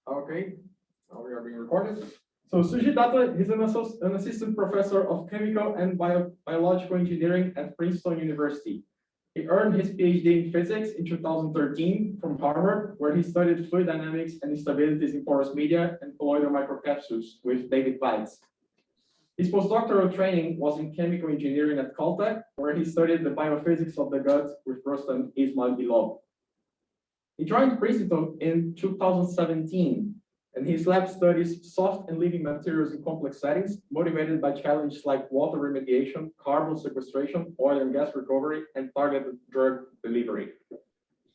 Okay, now we are being recorded. So Sujit Datta is an assistant professor of chemical and biological engineering at Princeton University. He earned his PhD in physics in 2013 from Harvard, where he studied fluid dynamics and instabilities in porous media and colloidal microcapsules with David Weitz. His postdoctoral training was in chemical engineering at Caltech, where he studied the biophysics of the gut with Rustam Ismailov. He joined Princeton in 2017, and his lab studies soft and living materials in complex settings, motivated by challenges like water remediation, carbon sequestration, oil and gas recovery, and targeted drug delivery.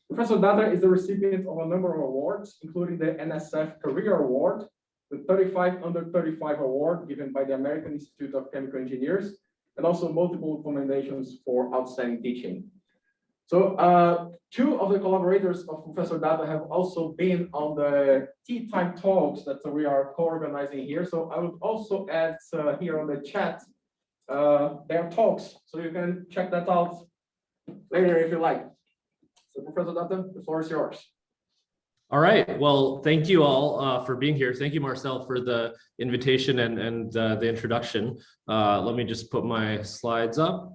Professor Datta is the recipient of a number of awards, including the NSF Career Award, the 35 Under 35 Award given by the American Institute of Chemical Engineers, and also multiple commendations for outstanding teaching. So two of the collaborators of Professor Datta have also been on the tea time talks that we are co-organizing here. So I would also add here on the chat their talks, so you can check that out later if you like. So Professor Datta, the floor is yours. All right. Well, thank you all for being here. Thank you, Marcel, for the invitation and the introduction. Let me just put my slides up.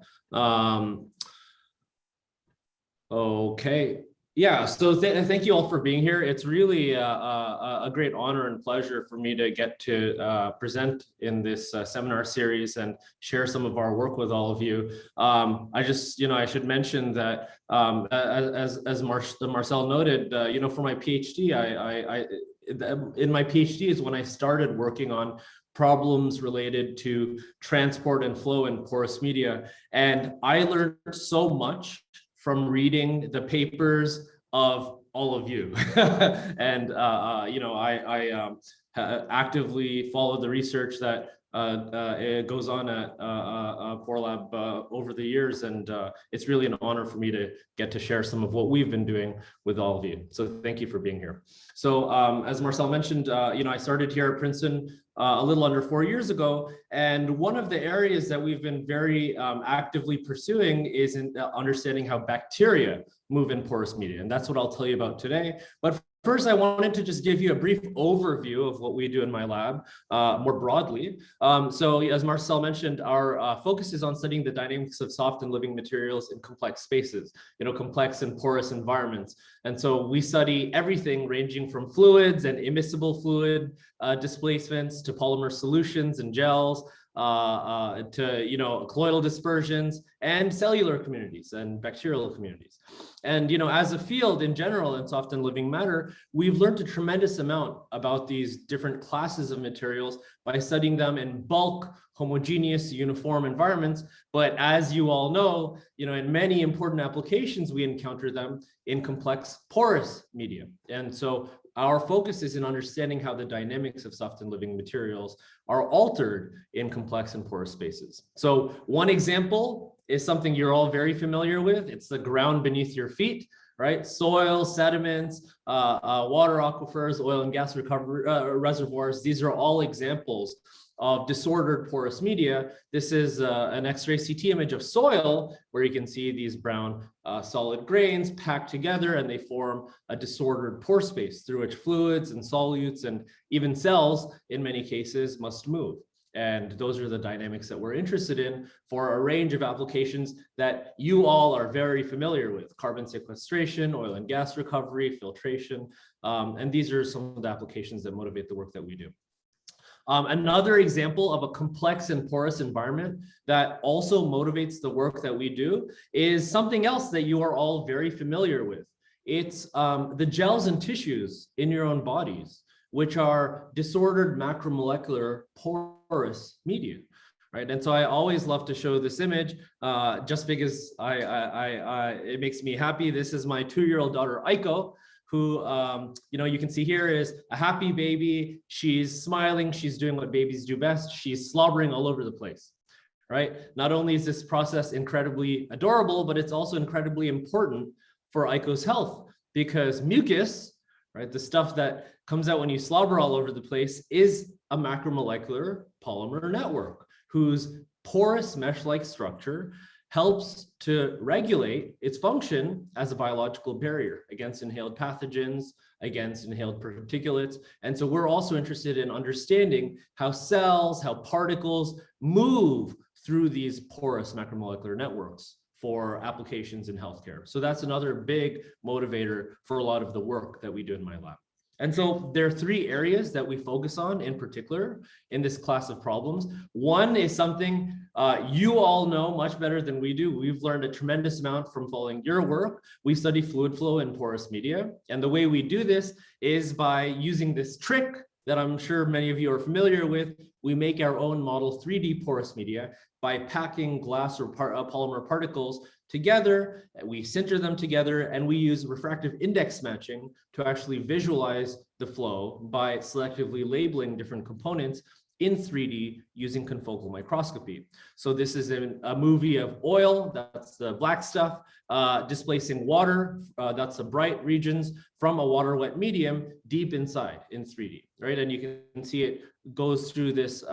Okay. Yeah, so thank you all for being here. It's really a great honor and pleasure for me to get to present in this seminar series and share some of our work with all of you. I should mention that as Marcel noted, for my PhD, in my PhD is when I started working on problems related to transport and flow in porous media. And I learned so much from reading the papers of all of you. And, I actively follow the research that it goes on at Pore Lab over the years. And it's really an honor for me to get to share some of what we've been doing with all of you. So thank you for being here. So as Marcel mentioned, I started here at Princeton a little under 4 years ago. And one of the areas that we've been very actively pursuing is in understanding how bacteria move in porous media. And that's what I'll tell you about today. But first, I wanted to just give you a brief overview of what we do in my lab more broadly. So as Marcel mentioned, our focus is on studying the dynamics of soft and living materials in complex spaces, complex and porous environments. And so we study everything ranging from fluids and immiscible fluid displacements to polymer solutions and gels, to colloidal dispersions and cellular communities and bacterial communities. And as a field in general in soft and living matter, we've learned a tremendous amount about these different classes of materials by studying them in bulk, homogeneous, uniform environments. But as you all know, in many important applications, we encounter them in complex porous media. And so our focus is in understanding how the dynamics of soft and living materials are altered in complex and porous spaces. So one example is something you're all very familiar with. It's the ground beneath your feet, right? Soil, sediments, water aquifers, oil and gas recovery reservoirs. These are all examples of disordered porous media. This is an X-ray CT image of soil where you can see these brown solid grains packed together, and they form a disordered pore space through which fluids and solutes and even cells in many cases must move. And those are the dynamics that we're interested in for a range of applications that you all are very familiar with: carbon sequestration, oil and gas recovery, filtration. And these are some of the applications that motivate the work that we do. Another example of a complex and porous environment that also motivates the work that we do is something else that you are all very familiar with. It's the gels and tissues in your own bodies, which are disordered macromolecular porous media, right? And so I always love to show this image just because it makes me happy. This is my 2-year-old daughter, Aiko, who, you can see here is a happy baby. She's smiling. She's doing what babies do best. She's slobbering all over the place, right? Not only is this process incredibly adorable, but it's also incredibly important for Aiko's health, because mucus, right, the stuff that comes out when you slobber all over the place, is a macromolecular polymer network whose porous mesh-like structure helps to regulate its function as a biological barrier against inhaled pathogens, against inhaled particulates. And so we're also interested in understanding how cells, how particles move through these porous macromolecular networks for applications in healthcare. So that's another big motivator for a lot of the work that we do in my lab. And so there are three areas that we focus on in particular in this class of problems. One is something you all know much better than we do. We've learned a tremendous amount from following your work. We study fluid flow in porous media. And the way we do this is by using this trick that I'm sure many of you are familiar with. We make our own model 3D porous media by packing glass or polymer particles together. We sinter them together, and we use refractive index matching to actually visualize the flow by selectively labeling different components in 3D using confocal microscopy. So this is a movie of oil, that's the black stuff, displacing water, that's the bright regions, from a water wet medium deep inside in 3D, right? And you can see it goes through this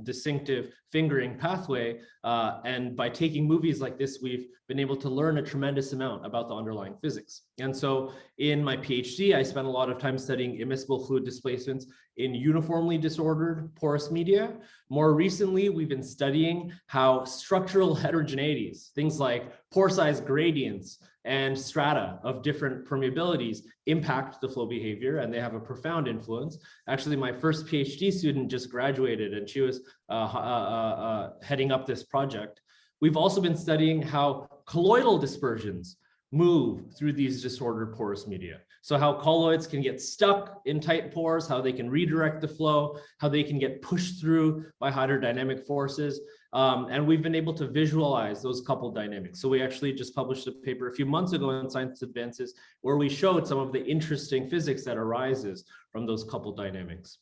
distinctive fingering pathway. And by taking movies like this, we've been able to learn a tremendous amount about the underlying physics. And so in my PhD, I spent a lot of time studying immiscible fluid displacements in uniformly disordered porous media. More recently, we've been studying how structural heterogeneities, things like pore size gradients and strata of different permeabilities, impact the flow behavior, and they have a profound influence. Actually, my first PhD student just graduated, and she was heading up this project. We've also been studying how colloidal dispersions move through these disordered porous media. So how colloids can get stuck in tight pores, how they can redirect the flow, how they can get pushed through by hydrodynamic forces. And we've been able to visualize those coupled dynamics. So we actually just published a paper a few months ago in Science Advances where we showed some of the interesting physics that arises from those coupled dynamics.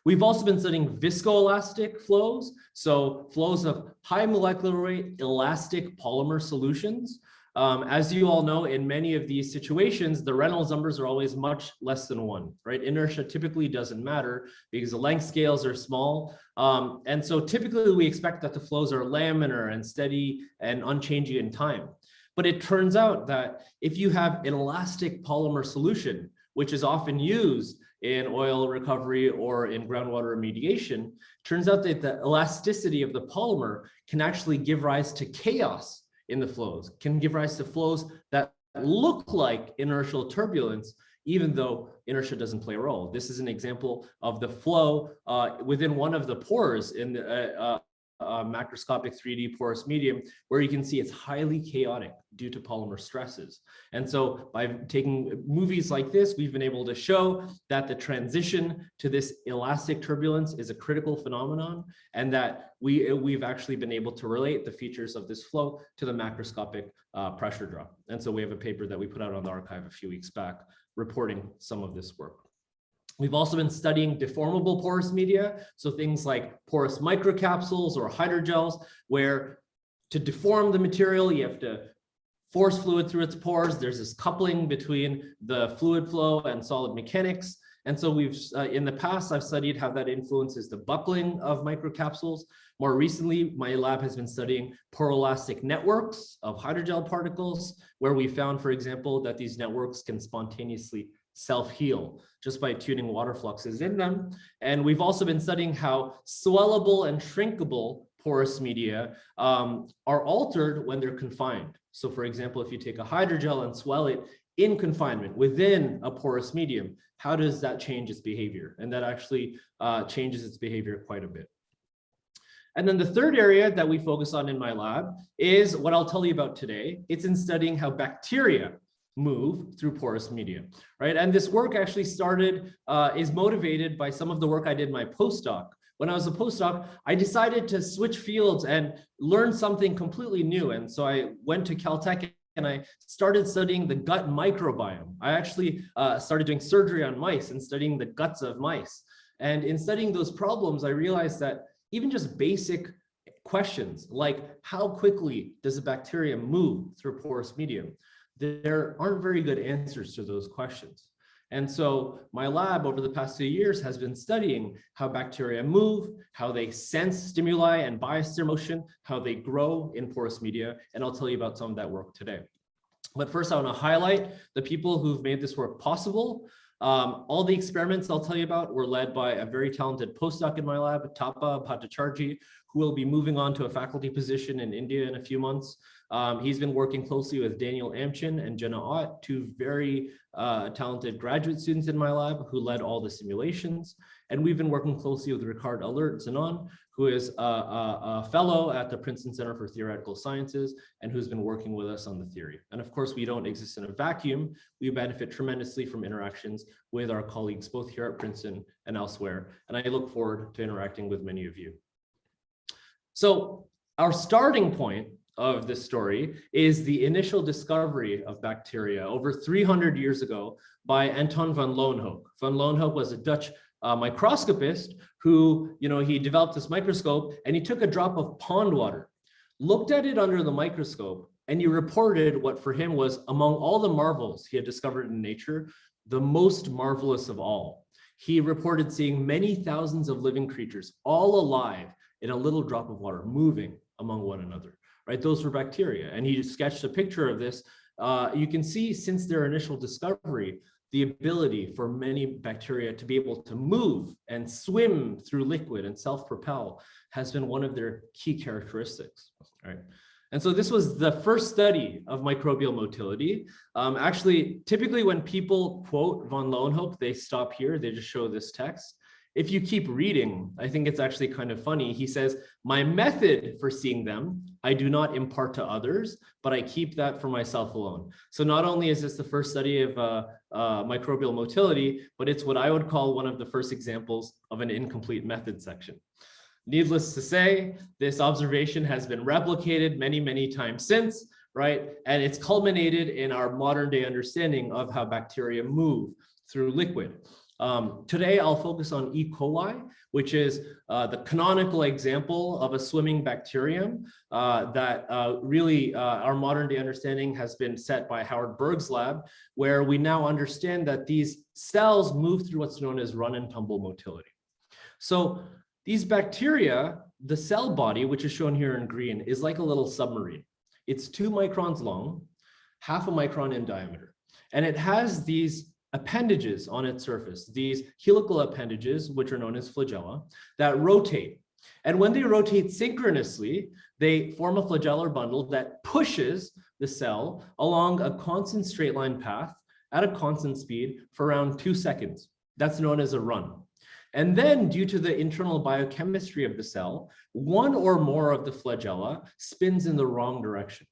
We've also been studying viscoelastic flows, so flows of high molecular weight elastic polymer solutions. As you all know, in many of these situations, the Reynolds numbers are always much less than 1, right? Inertia typically doesn't matter because the length scales are small. And so typically we expect that the flows are laminar and steady and unchanging in time. But it turns out that if you have an elastic polymer solution, which is often used in oil recovery or in groundwater remediation, turns out that the elasticity of the polymer can actually give rise to chaos in the flows, can give rise to flows that look like inertial turbulence, even though inertia doesn't play a role. This is an example of the flow within one of the pores in the macroscopic 3D porous medium, where you can see it's highly chaotic due to polymer stresses. And so by taking movies like this, we've been able to show that the transition to this elastic turbulence is a critical phenomenon, and that we've actually been able to relate the features of this flow to the macroscopic pressure drop. And so we have a paper that we put out on the archive a few weeks back reporting some of this work. We've also been studying deformable porous media, so things like porous microcapsules or hydrogels, where to deform the material, you have to force fluid through its pores. There's this coupling between the fluid flow and solid mechanics. And so we've, in the past, I've studied how that influences the buckling of microcapsules. More recently, my lab has been studying poroelastic networks of hydrogel particles, where we found, for example, that these networks can spontaneously self-heal just by tuning water fluxes in them. And we've also been studying how swellable and shrinkable porous media are altered when they're confined. So for example, if you take a hydrogel and swell it in confinement within a porous medium, how does that change its behavior? And that actually changes its behavior quite a bit. And then the third area that we focus on in my lab is what I'll tell you about today. It's in studying how bacteria move through porous media, right? And this work actually is motivated by some of the work I did in my postdoc. When I was a postdoc, I decided to switch fields and learn something completely new. And so I went to Caltech and I started studying the gut microbiome. I actually started doing surgery on mice and studying the guts of mice. And in studying those problems, I realized that even just basic questions like how quickly does a bacterium move through a porous medium, there aren't very good answers to those questions. And so my lab over the past few years has been studying how bacteria move, how they sense stimuli and bias their motion, how they grow in porous media. And I'll tell you about some of that work today. But first, I want to highlight the people who've made this work possible. All the experiments I'll tell you about were led by a very talented postdoc in my lab, Datta, who will be moving on to a faculty position in India in a few months. He's been working closely with Daniel Amchin and Jenna Ott, two very talented graduate students in my lab who led all the simulations. And we've been working closely with Ricard Alert-Zanon, who is a fellow at the Princeton Center for Theoretical Sciences and who's been working with us on the theory. And of course, we don't exist in a vacuum. We benefit tremendously from interactions with our colleagues, both here at Princeton and elsewhere. And I look forward to interacting with many of you. So our starting point of this story is the initial discovery of bacteria over 300 years ago by Anton van Leeuwenhoek. Van Leeuwenhoek was a Dutch microscopist who, he developed this microscope and he took a drop of pond water, looked at it under the microscope, and he reported what for him was, among all the marvels he had discovered in nature, the most marvelous of all. He reported seeing many thousands of living creatures, all alive in a little drop of water, moving among one another, right? Those were bacteria. And he sketched a picture of this. You can see since their initial discovery, the ability for many bacteria to be able to move and swim through liquid and self-propel has been one of their key characteristics, right? And so this was the first study of microbial motility. Actually, typically when people quote von Leeuwenhoek, they stop here, they just show this text. If you keep reading, I think it's actually kind of funny. He says, my method for seeing them, I do not impart to others, but I keep that for myself alone. So not only is this the first study of microbial motility, but it's what I would call one of the first examples of an incomplete method section. Needless to say, this observation has been replicated many, many times since, right? And it's culminated in our modern day understanding of how bacteria move through liquid. Today, I'll focus on E. coli, which is the canonical example of a swimming bacterium that really our modern day understanding has been set by Howard Berg's lab, where we now understand that these cells move through what's known as run-and-tumble motility. So these bacteria, the cell body, which is shown here in green, is like a little submarine. It's 2 microns long, half a micron in diameter, and it has these appendages on its surface, these helical appendages, which are known as flagella, that rotate. And when they rotate synchronously, they form a flagellar bundle that pushes the cell along a constant straight line path at a constant speed for around 2 seconds. That's known as a run. And then, due to the internal biochemistry of the cell, one or more of the flagella spins in the wrong direction.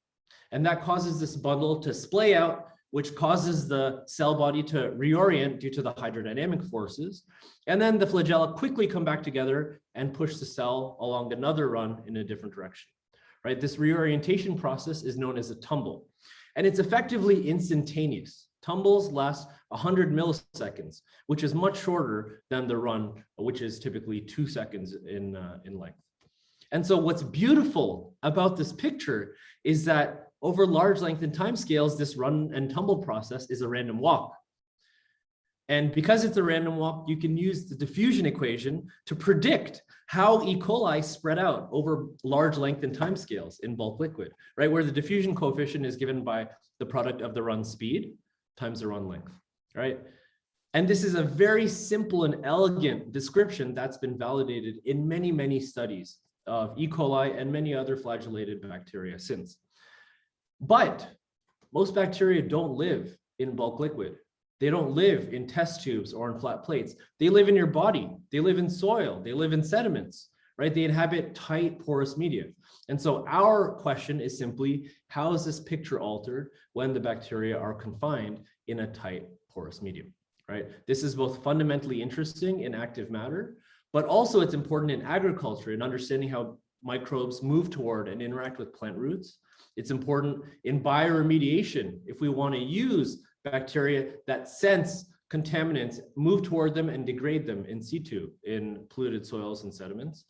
And that causes this bundle to splay out, which causes the cell body to reorient due to the hydrodynamic forces. And then the flagella quickly come back together and push the cell along another run in a different direction, right? This reorientation process is known as a tumble. And it's effectively instantaneous. Tumbles last 100 milliseconds, which is much shorter than the run, which is typically 2 seconds in length. And so what's beautiful about this picture is that over large length and time scales, this run and tumble process is a random walk. And because it's a random walk, you can use the diffusion equation to predict how E. coli spread out over large length and time scales in bulk liquid, right? Where the diffusion coefficient is given by the product of the run speed times the run length, right? And this is a very simple and elegant description that's been validated in many, many studies of E. coli and many other flagellated bacteria since. But most bacteria don't live in bulk liquid. They don't live in test tubes or in flat plates. They live in your body. They live in soil. They live in sediments, right? They inhabit tight, porous media. And so our question is simply, how is this picture altered when the bacteria are confined in a tight, porous medium, right? This is both fundamentally interesting in active matter, but also it's important in agriculture in understanding how microbes move toward and interact with plant roots. It's important in bioremediation if we want to use bacteria that sense contaminants, move toward them and degrade them in situ in polluted soils and sediments.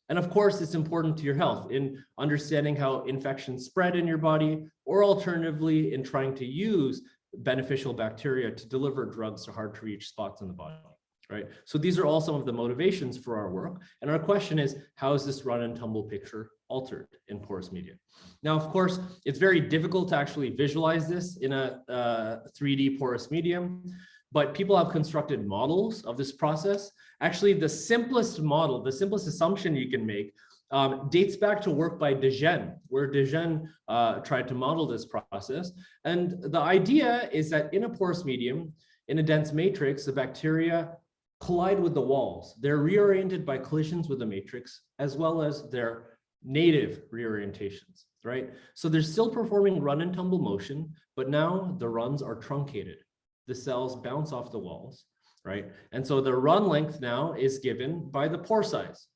And of course, it's important to your health in understanding how infections spread in your body, or alternatively in trying to use beneficial bacteria to deliver drugs to hard to reach spots in the body, right? So these are all some of the motivations for our work. And our question is, how is this run and tumble picture altered in porous media? Now, of course, it's very difficult to actually visualize this in a 3D porous medium, but people have constructed models of this process. Actually, the simplest model, the simplest assumption you can make dates back to work by de, where de tried to model this process. And the idea is that in a porous medium, in a dense matrix, the bacteria collide with the walls. They're reoriented by collisions with the matrix, as well as their native reorientations, right? So they're still performing run and tumble motion, but now the runs are truncated. The cells bounce off the walls, right? And so the run length now is given by the pore size.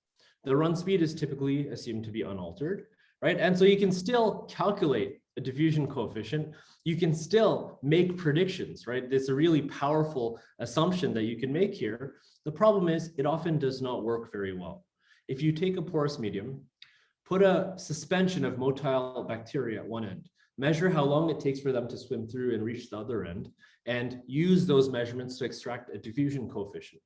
The run speed is typically assumed to be unaltered, right? And so you can still calculate a diffusion coefficient. You can still make predictions, right? It's a really powerful assumption that you can make here. The problem is it often does not work very well. If you take a porous medium, put a suspension of motile bacteria at one end, measure how long it takes for them to swim through and reach the other end, and use those measurements to extract a diffusion coefficient.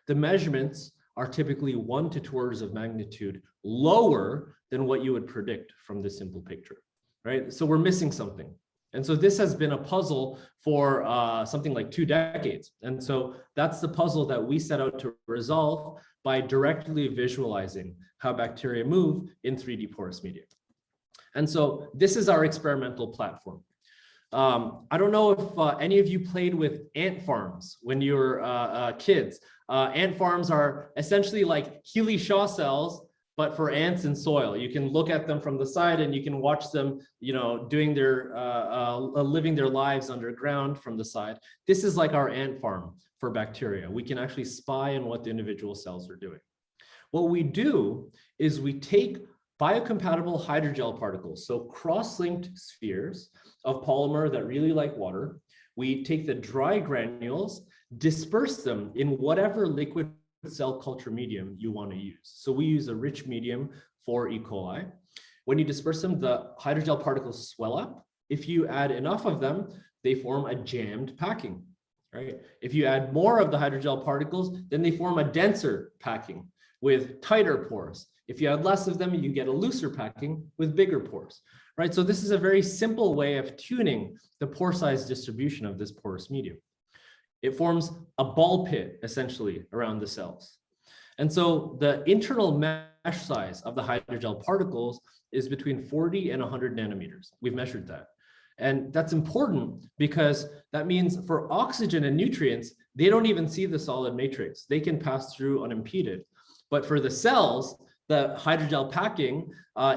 The measurements are typically 1 to 2 orders of magnitude lower than what you would predict from this simple picture, right? So we're missing something. And so this has been a puzzle for something like 2 decades. And so that's the puzzle that we set out to resolve by directly visualizing how bacteria move in 3D porous media. And so this is our experimental platform. I don't know if any of you played with ant farms when you were kids. Ant farms are essentially like Healy-Shaw cells, but for ants in soil. You can look at them from the side and you can watch them, you know, doing their, living their lives underground from the side. This is like our ant farm for bacteria. We can actually spy on what the individual cells are doing. What we do is we take biocompatible hydrogel particles, so cross-linked spheres of polymer that really like water. We take the dry granules, disperse them in whatever liquid cell culture medium you want to use. So we use a rich medium for E. coli. When you disperse them, the hydrogel particles swell up. If you add enough of them, they form a jammed packing, right? If you add more of the hydrogel particles, then they form a denser packing with tighter pores. If you add less of them, you get a looser packing with bigger pores, right? So this is a very simple way of tuning the pore size distribution of this porous medium. It forms a ball pit, essentially, around the cells. And so the internal mesh size of the hydrogel particles is between 40 and 100 nanometers. We've measured that. And that's important because that means for oxygen and nutrients, they don't even see the solid matrix. They can pass through unimpeded. But for the cells, the hydrogel packing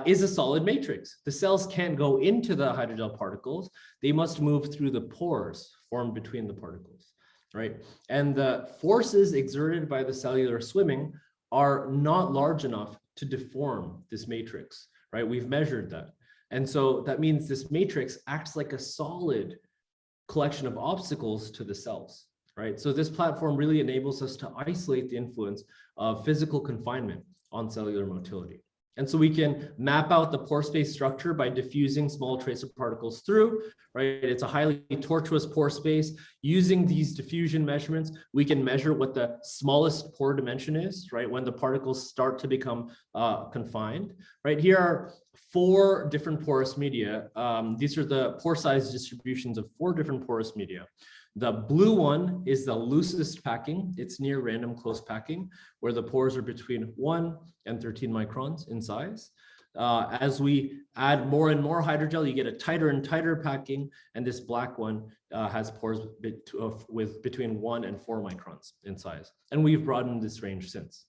is a solid matrix. The cells can't go into the hydrogel particles. They must move through the pores formed between the particles, right? And the forces exerted by the cellular swimming are not large enough to deform this matrix, right? We've measured that. And so that means this matrix acts like a solid collection of obstacles to the cells, right? So this platform really enables us to isolate the influence of physical confinement on cellular motility. And so we can map out the pore space structure by diffusing small tracer particles through, right? It's a highly tortuous pore space. Using these diffusion measurements, we can measure what the smallest pore dimension is, right? When the particles start to become confined, right? Here are 4 different porous media. These are the pore size distributions of 4 different porous media. The blue one is the loosest packing. It's near random close packing, where the pores are between 1 and 13 microns in size. As we add more and more hydrogel, you get a tighter and tighter packing, and this black one has pores with between 1 and 4 microns in size. And we've broadened this range since.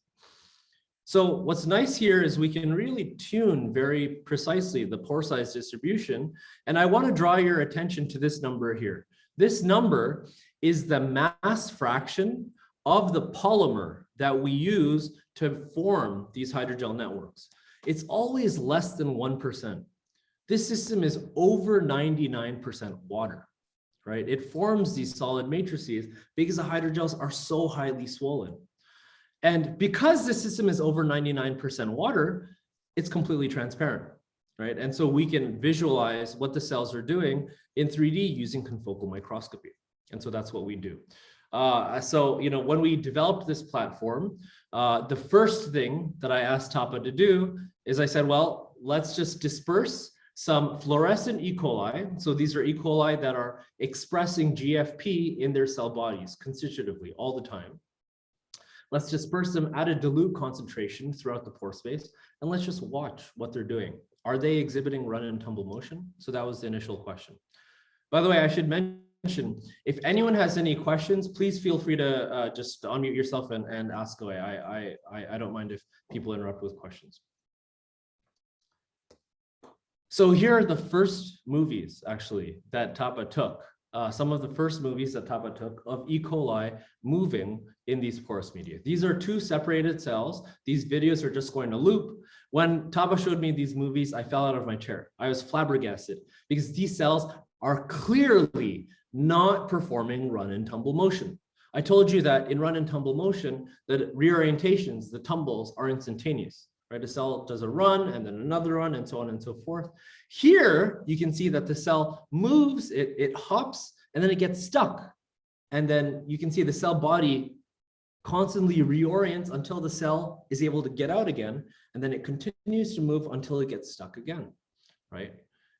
So what's nice here is we can really tune very precisely the pore size distribution. And I want to draw your attention to this number here. This number is the mass fraction of the polymer that we use to form these hydrogel networks. It's always less than 1%. This system is over 99% water, right? It forms these solid matrices because the hydrogels are so highly swollen. And because the system is over 99% water, it's completely transparent. right? And so we can visualize what the cells are doing in 3D using confocal microscopy. And so that's what we do. So, when we developed this platform, the first thing that I asked Datta to do is I said, well, let's just disperse some fluorescent E. coli. So these are E. coli that are expressing GFP in their cell bodies constitutively all the time. Let's disperse them at a dilute concentration throughout the pore space, and let's just watch what they're doing. Are they exhibiting run and tumble motion? So that was the initial question. By the way, I should mention, if anyone has any questions, please feel free to just unmute yourself and ask away. I don't mind if people interrupt with questions. So here are the first movies, actually, that Datta took. Some of the first movies that Datta took of E. coli moving in these porous media. These are two separated cells. These videos are just going to loop. When Datta showed me these movies, I fell out of my chair. I was flabbergasted because these cells are clearly not performing run and tumble motion. I told you that in run and tumble motion, the reorientations, the tumbles are instantaneous. Right, a cell does a run and then another run and so on and so forth. Here, you can see that the cell moves, it hops, and then it gets stuck. And then you can see the cell body constantly reorients until the cell is able to get out again. And then it continues to move until it gets stuck again, right?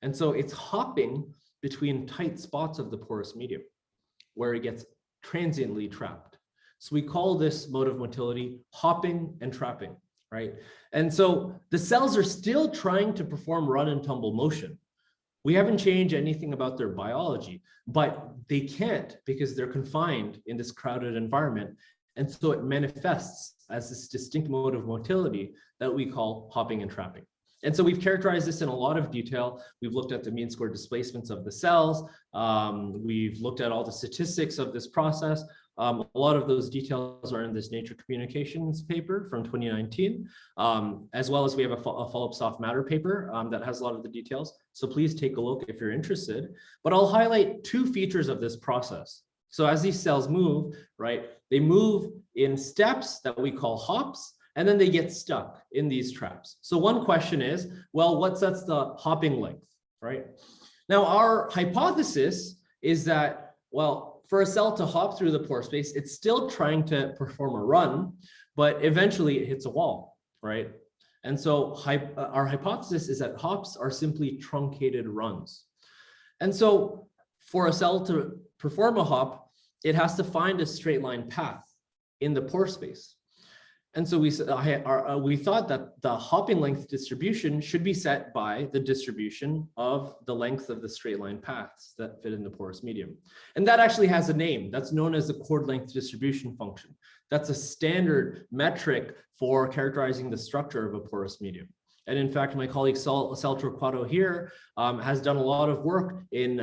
And so it's hopping between tight spots of the porous medium where it gets transiently trapped. So we call this mode of motility hopping and trapping. Right? And so the cells are still trying to perform run and tumble motion. We haven't changed anything about their biology, but they can't because they're confined in this crowded environment. And so it manifests as this distinct mode of motility that we call hopping and trapping. And so we've characterized this in a lot of detail. We've looked at the mean square displacements of the cells. We've looked at all the statistics of this process. A lot of those details are in this Nature Communications paper from 2019, as well as we have a follow-up soft matter paper that has a lot of the details. So please take a look if you're interested. But I'll highlight two features of this process. So as these cells move, right, they move in steps that we call hops, and then they get stuck in these traps. So one question is, well, what sets the hopping length, right? Now, our hypothesis is that, well, for a cell to hop through the pore space, it's still trying to perform a run, but eventually it hits a wall, right? And so our hypothesis is that hops are simply truncated runs. And so for a cell to perform a hop, it has to find a straight line path in the pore space. And so we thought that the hopping length distribution should be set by the distribution of the length of the straight line paths that fit in the porous medium. And that actually has a name. That's known as the chord length distribution function. That's a standard metric for characterizing the structure of a porous medium. And in fact, my colleague Sal Torquato here has done a lot of work in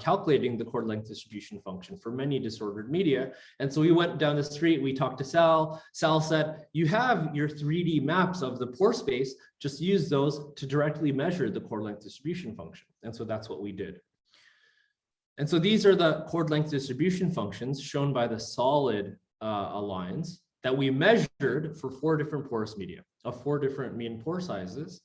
calculating the chord length distribution function for many disordered media. And so we went down the street, we talked to Sal. Sal said, you have your 3D maps of the pore space, just use those to directly measure the chord length distribution function. And so that's what we did. And so these are the chord length distribution functions shown by the solid lines that we measured for 4 different porous media of 4 different mean pore sizes.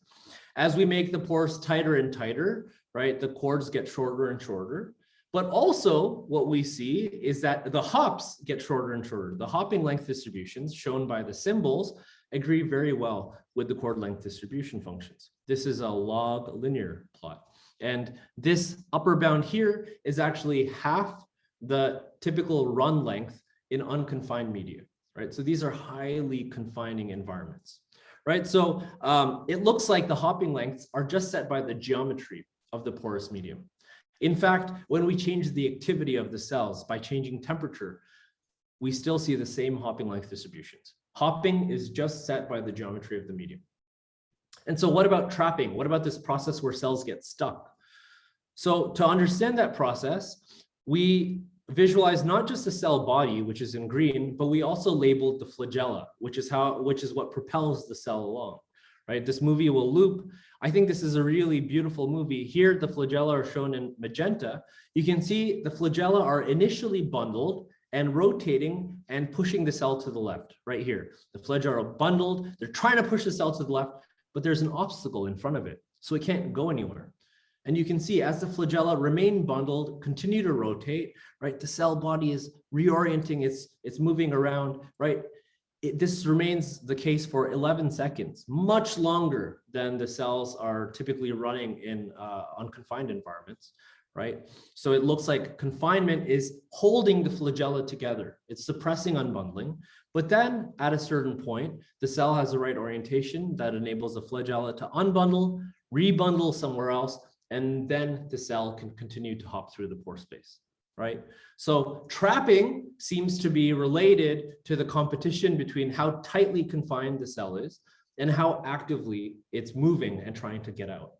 As we make the pores tighter and tighter, right, the chords get shorter and shorter. But also what we see is that the hops get shorter and shorter. The hopping length distributions shown by the symbols agree very well with the chord length distribution functions. This is a log linear plot. And this upper bound here is actually half the typical run length in unconfined media. Right? So these are highly confining environments, right? So it looks like the hopping lengths are just set by the geometry of the porous medium. In fact, when we change the activity of the cells by changing temperature, we still see the same hopping length distributions. Hopping is just set by the geometry of the medium. And so what about trapping? What about this process where cells get stuck? So to understand that process, we visualize not just the cell body, which is in green, but we also labeled the flagella, which is what propels the cell along, right? This movie will loop. I think this is a really beautiful movie. Here, the flagella are shown in magenta. You can see the flagella are initially bundled and rotating and pushing the cell to the left, right here. The flagella are bundled. They're trying to push the cell to the left, but there's an obstacle in front of it. so it can't go anywhere. And you can see as the flagella remain bundled, continue to rotate, right? The cell body is reorienting, it's moving around, right? This remains the case for 11 seconds, much longer than the cells are typically running in unconfined environments, right? So it looks like confinement is holding the flagella together. It's suppressing unbundling, but then at a certain point, the cell has the right orientation that enables the flagella to unbundle, rebundle somewhere else, and then the cell can continue to hop through the pore space, right? So trapping seems to be related to the competition between how tightly confined the cell is and how actively it's moving and trying to get out,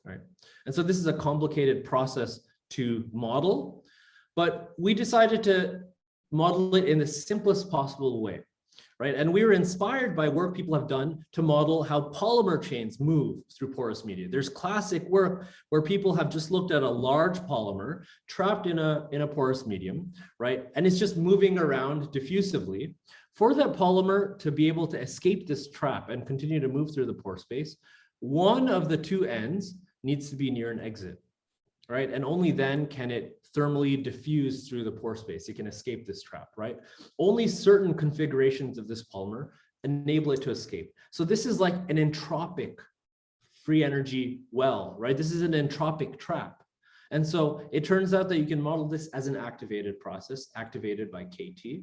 right? And so this is a complicated process to model, but we decided to model it in the simplest possible way, right? And we were inspired by work people have done to model how polymer chains move through porous media. There's classic work where people have just looked at a large polymer trapped in a porous medium, right? And it's just moving around diffusively. For that polymer to be able to escape this trap and continue to move through the pore space, one of the two ends needs to be near an exit, right? And only then can it thermally diffuse through the pore space. It can escape this trap, right? Only certain configurations of this polymer enable it to escape. So this is like an entropic free energy well, right? This is an entropic trap. And so it turns out that you can model this as an activated process, activated by KT.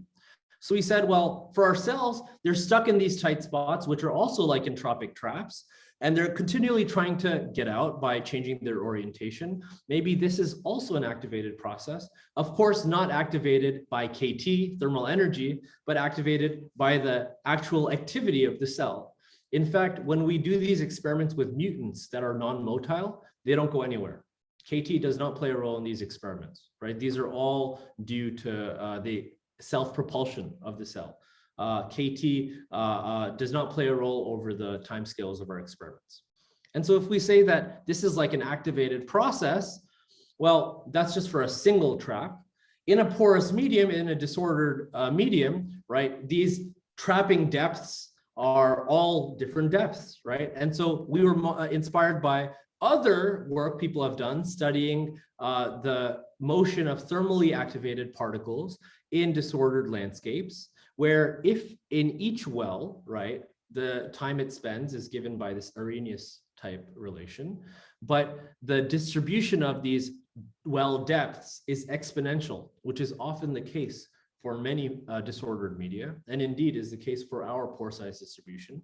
So we said, well, for our cells, they're stuck in these tight spots, which are also like entropic traps, and they're continually trying to get out by changing their orientation. Maybe this is also an activated process. Of course, not activated by KT, thermal energy, but activated by the actual activity of the cell. In fact, when we do these experiments with mutants that are non-motile, they don't go anywhere. KT does not play a role in these experiments, right? These are all due to the self-propulsion of the cell. KT does not play a role over the timescales of our experiments. And so if we say that this is like an activated process, well, that's just for a single trap. In a porous medium, in a disordered medium, right, these trapping depths are all different depths, right? And so we were inspired by other work people have done studying the motion of thermally activated particles in disordered landscapes, where if in each well, right, the time it spends is given by this Arrhenius type relation, but the distribution of these well depths is exponential, which is often the case for many disordered media, and indeed is the case for our pore size distribution,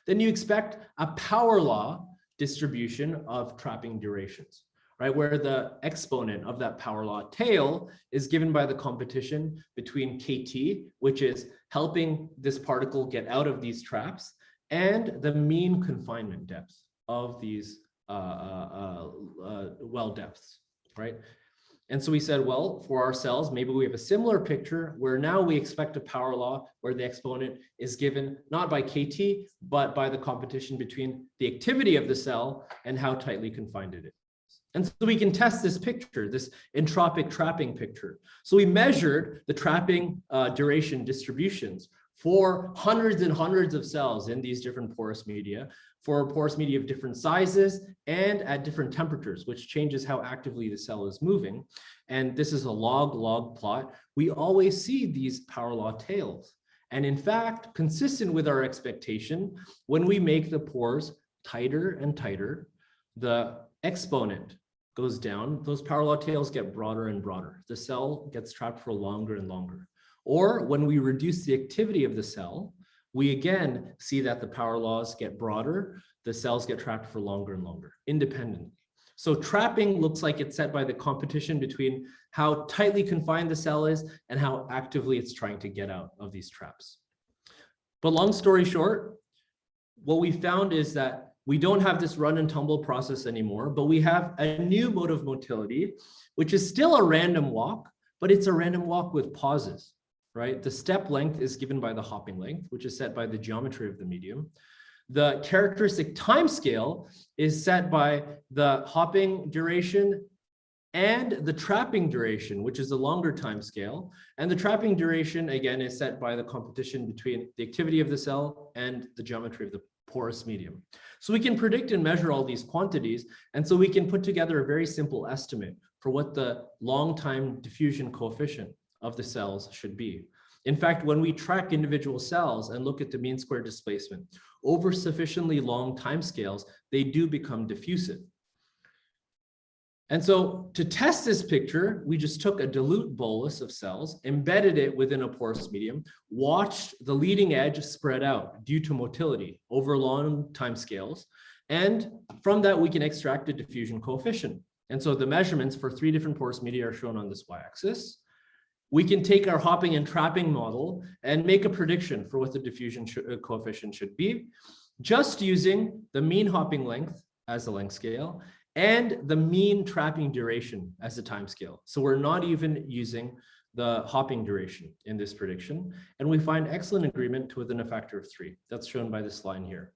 then you expect a power law distribution of trapping durations, right? Where the exponent of that power law tail is given by the competition between KT, which is helping this particle get out of these traps, and the mean confinement depth of these well depths, right? And so we said, well, for our cells, maybe we have a similar picture where now we expect a power law where the exponent is given not by KT, but by the competition between the activity of the cell and how tightly confined it is. And so we can test this picture, this entropic trapping picture. So we measured the trapping duration distributions for hundreds and hundreds of cells in these different porous media, for porous media of different sizes and at different temperatures, which changes how actively the cell is moving. And this is a log plot. We always see these power law tails. And in fact, consistent with our expectation, when we make the pores tighter and tighter, the exponent goes down, those power law tails get broader and broader. The cell gets trapped for longer and longer. Or when we reduce the activity of the cell, we again see that the power laws get broader, the cells get trapped for longer and longer, independently. So trapping looks like it's set by the competition between how tightly confined the cell is and how actively it's trying to get out of these traps. But long story short, what we found is that we don't have this run and tumble process anymore, but we have a new mode of motility, which is still a random walk, but it's a random walk with pauses, right? The step length is given by the hopping length, which is set by the geometry of the medium. The characteristic time scale is set by the hopping duration and the trapping duration, which is a longer time scale. And the trapping duration, again, is set by the competition between the activity of the cell and the geometry of the porous medium. So we can predict and measure all these quantities. And so we can put together a very simple estimate for what the long time diffusion coefficient of the cells should be. In fact, when we track individual cells and look at the mean square displacement over sufficiently long timescales, they do become diffusive. And so to test this picture, we just took a dilute bolus of cells, embedded it within a porous medium, watched the leading edge spread out due to motility over long timescales. And from that, we can extract a diffusion coefficient. And so the measurements for 3 different porous media are shown on this y-axis. We can take our hopping and trapping model and make a prediction for what the diffusion coefficient should be, just using the mean hopping length as the length scale and the mean trapping duration as a time scale. So we're not even using the hopping duration in this prediction. And we find excellent agreement to within a factor of 3. That's shown by this line here.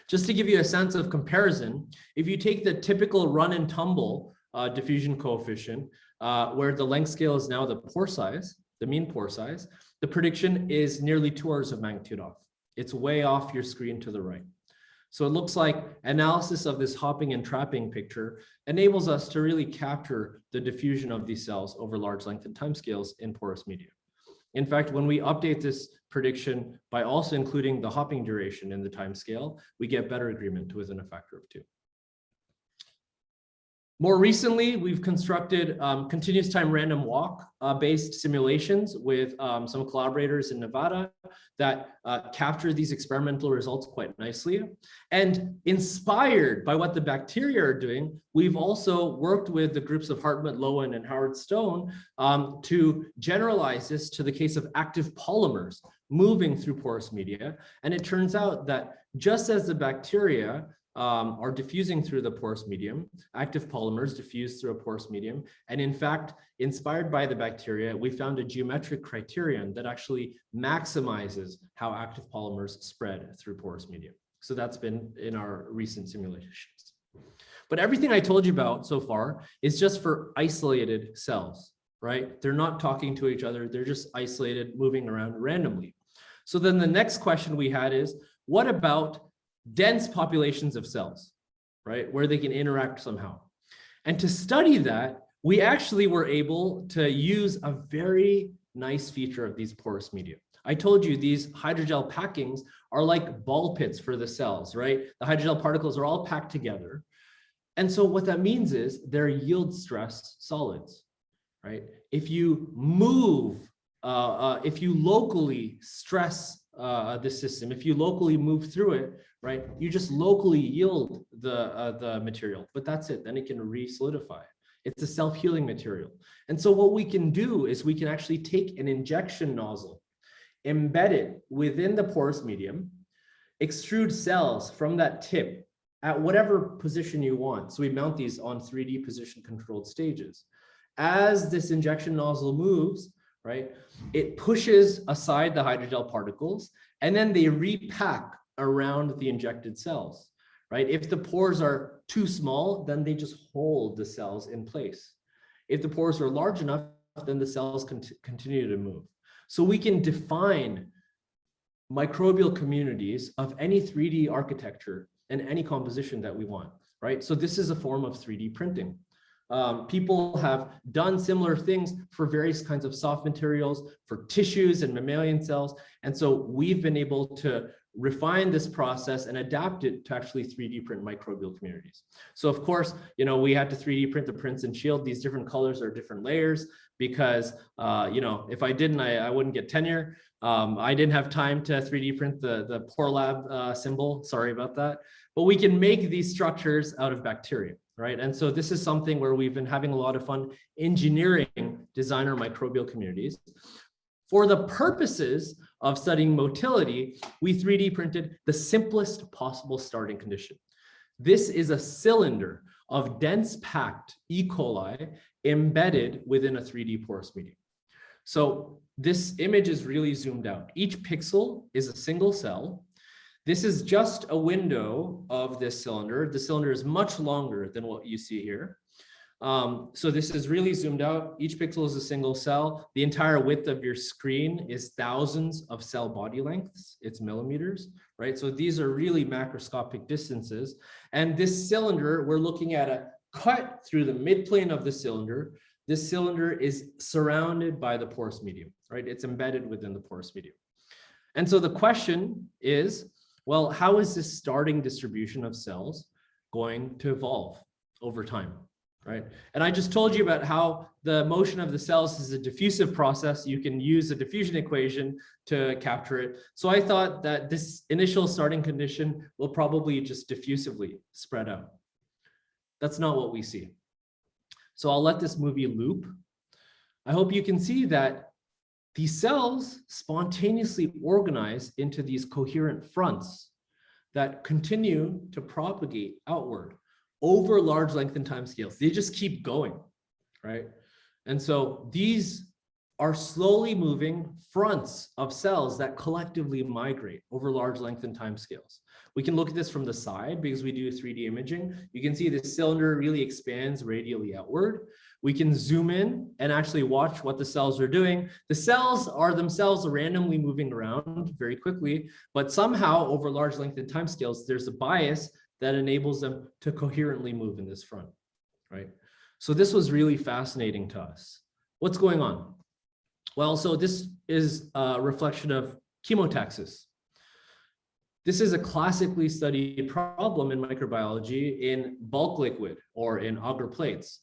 Just to give you a sense of comparison, if you take the typical run and tumble diffusion coefficient, where the length scale is now the pore size, the mean pore size, the prediction is nearly 2 orders of magnitude off. It's way off your screen to the right. So it looks like analysis of this hopping and trapping picture enables us to really capture the diffusion of these cells over large length and timescales in porous media. In fact, when we update this prediction by also including the hopping duration in the timescale, we get better agreement to within a factor of 2. More recently, we've constructed continuous time random walk based simulations with some collaborators in Nevada that capture these experimental results quite nicely. And inspired by what the bacteria are doing, we've also worked with the groups of Hartmut Lowen and Howard Stone to generalize this to the case of active polymers moving through porous media. And it turns out that just as the bacteria are diffusing through the porous medium, active polymers diffuse through a porous medium. And in fact, inspired by the bacteria, we found a geometric criterion that actually maximizes how active polymers spread through porous medium. So that's been in our recent simulations. But everything I told you about so far is just for isolated cells, right? They're not talking to each other. They're just isolated, moving around randomly. So then the next question we had is, what about dense populations of cells, right, where they can interact somehow? And to study that, we actually were able to use a very nice feature of these porous media. I told you these hydrogel packings are like ball pits for the cells, right? The hydrogel particles are all packed together. And so what that means is they're yield stress solids, right? If you move, if you locally stress the system, if you locally move through it, right, you just locally yield the material, but that's it. Then it can re-solidify. It's a self-healing material. And so what we can do is we can actually take an injection nozzle, embed it within the porous medium, extrude cells from that tip at whatever position you want. So we mount these on 3D position controlled stages. As this injection nozzle moves, right, it pushes aside the hydrogel particles, and then they repack around the injected cells, right? If the pores are too small, then they just hold the cells in place. If the pores are large enough, then the cells continue to move. So we can define microbial communities of any 3D architecture and any composition that we want, right? So this is a form of 3D printing. People have done similar things for various kinds of soft materials, for tissues and mammalian cells. And so we've been able to refine this process and adapt it to actually 3D print microbial communities. So of course, you know, we had to 3D print the Princeton shield. These different colors are different layers because, you know, if I didn't, I wouldn't get tenure. I didn't have time to 3D print the Pore Lab symbol. Sorry about that. But we can make these structures out of bacteria, right? And so this is something where we've been having a lot of fun engineering designer microbial communities. For the purposes of studying motility, we 3D printed the simplest possible starting condition. This is a cylinder of dense packed E. coli embedded within a 3D porous medium. So this image is really zoomed out. Each pixel is a single cell. This is just a window of this cylinder. The cylinder is much longer than what you see here. So this is really zoomed out. Each pixel is a single cell. The entire width of your screen is thousands of cell body lengths. It's millimeters, right? So these are really macroscopic distances. And this cylinder, we're looking at a cut through the midplane of the cylinder. This cylinder is surrounded by the porous medium, right? It's embedded within the porous medium. And so the question is, well, how is this starting distribution of cells going to evolve over time? Right. And I just told you about how the motion of the cells is a diffusive process. You can use a diffusion equation to capture it. So I thought that this initial starting condition will probably just diffusively spread out. That's not what we see. So I'll let this movie loop. I hope you can see that these cells spontaneously organize into these coherent fronts that continue to propagate outward over large length and time scales. They just keep going, right? And so these are slowly moving fronts of cells that collectively migrate over large length and time scales. We can look at this from the side because we do 3D imaging. You can see this cylinder really expands radially outward. We can zoom in and actually watch what the cells are doing. The cells are themselves randomly moving around very quickly, but somehow over large length and time scales, there's a bias that enables them to coherently move in this front, right? So this was really fascinating to us. What's going on? Well, so this is a reflection of chemotaxis. This is a classically studied problem in microbiology in bulk liquid or in agar plates.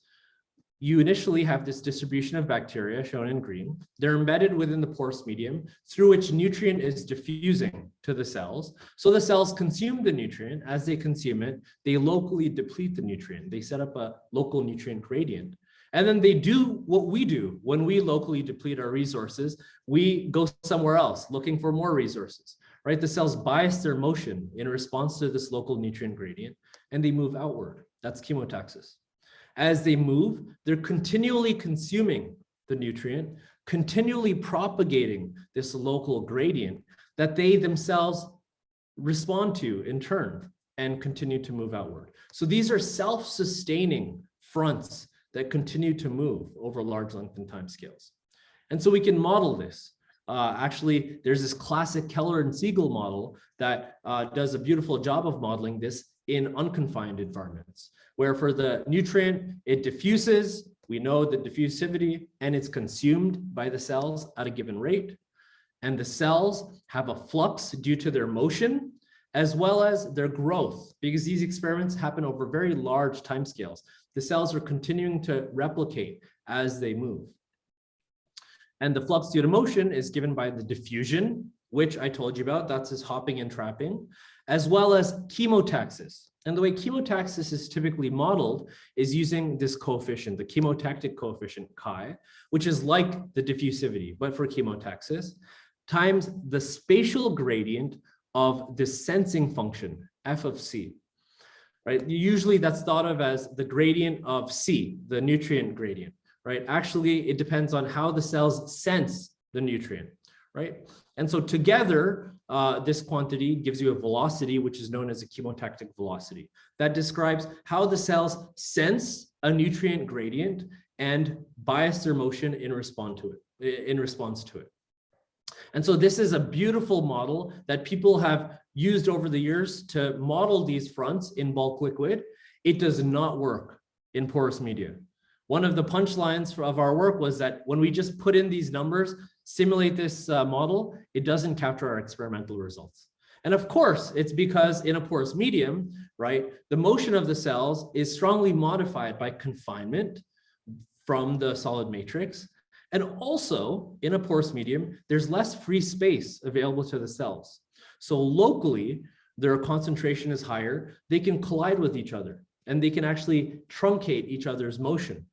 You initially have this distribution of bacteria shown in green. They're embedded within the porous medium through which nutrient is diffusing to the cells. So the cells consume the nutrient. As they consume it, they locally deplete the nutrient. They set up a local nutrient gradient. And then they do what we do when we locally deplete our resources. We go somewhere else looking for more resources, right? The cells bias their motion in response to this local nutrient gradient, and they move outward. That's chemotaxis. As they move, they're continually consuming the nutrient, continually propagating this local gradient that they themselves respond to in turn and continue to move outward. So these are self-sustaining fronts that continue to move over large length and time scales. And so we can model this. Actually, there's this classic Keller and Siegel model that does a beautiful job of modeling this in unconfined environments, where for the nutrient, it diffuses, we know the diffusivity, and it's consumed by the cells at a given rate. And the cells have a flux due to their motion, as well as their growth, because these experiments happen over very large timescales. The cells are continuing to replicate as they move. And the flux due to motion is given by the diffusion, which I told you about, that's this hopping and trapping, as well as chemotaxis. And the way chemotaxis is typically modeled is using this coefficient, the chemotactic coefficient chi, which is like the diffusivity, but for chemotaxis, times the spatial gradient of the sensing function, f of c, right? Usually that's thought of as the gradient of C, the nutrient gradient, right? Actually, it depends on how the cells sense the nutrient, right? And so together, this quantity gives you a velocity, which is known as a chemotactic velocity. That describes how the cells sense a nutrient gradient and bias their motion in response to it. And so this is a beautiful model that people have used over the years to model these fronts in bulk liquid. It does not work in porous media. One of the punchlines of our work was that when we just put in these numbers, simulate this model, it doesn't capture our experimental results. And of course, it's because in a porous medium, right, the motion of the cells is strongly modified by confinement from the solid matrix. And also in a porous medium, there's less free space available to the cells. So locally, their concentration is higher. They can collide with each other and they can actually truncate each other's motion.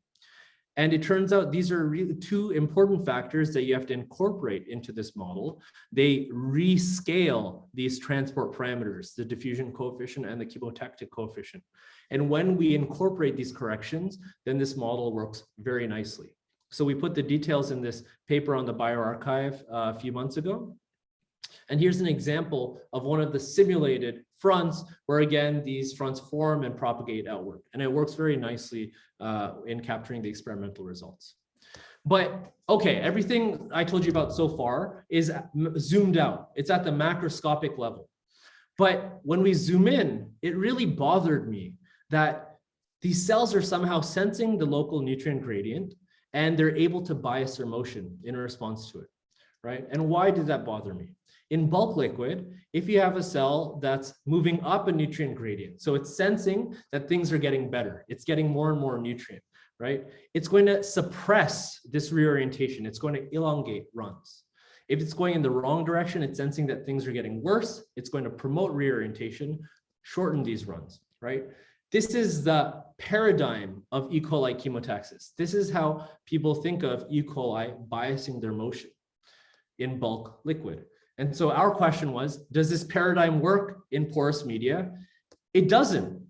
And it turns out these are really two important factors that you have to incorporate into this model. They rescale these transport parameters, the diffusion coefficient and the chemotactic coefficient. And when we incorporate these corrections, then this model works very nicely. So we put the details in this paper on the bioRxiv a few months ago. And here's an example of one of the simulated fronts where, again, these fronts form and propagate outward. And it works very nicely in capturing the experimental results. But okay, everything I told you about so far is zoomed out. It's at the macroscopic level. But when we zoom in, it really bothered me that these cells are somehow sensing the local nutrient gradient and they're able to bias their motion in response to it, right? And why did that bother me? In bulk liquid, if you have a cell that's moving up a nutrient gradient, so it's sensing that things are getting better, it's getting more and more nutrient, right? It's going to suppress this reorientation. It's going to elongate runs. If it's going in the wrong direction, it's sensing that things are getting worse. It's going to promote reorientation, shorten these runs, right? This is the paradigm of E. coli chemotaxis. This is how people think of E. coli biasing their motion in bulk liquid. And so our question was, does this paradigm work in porous media? It doesn't.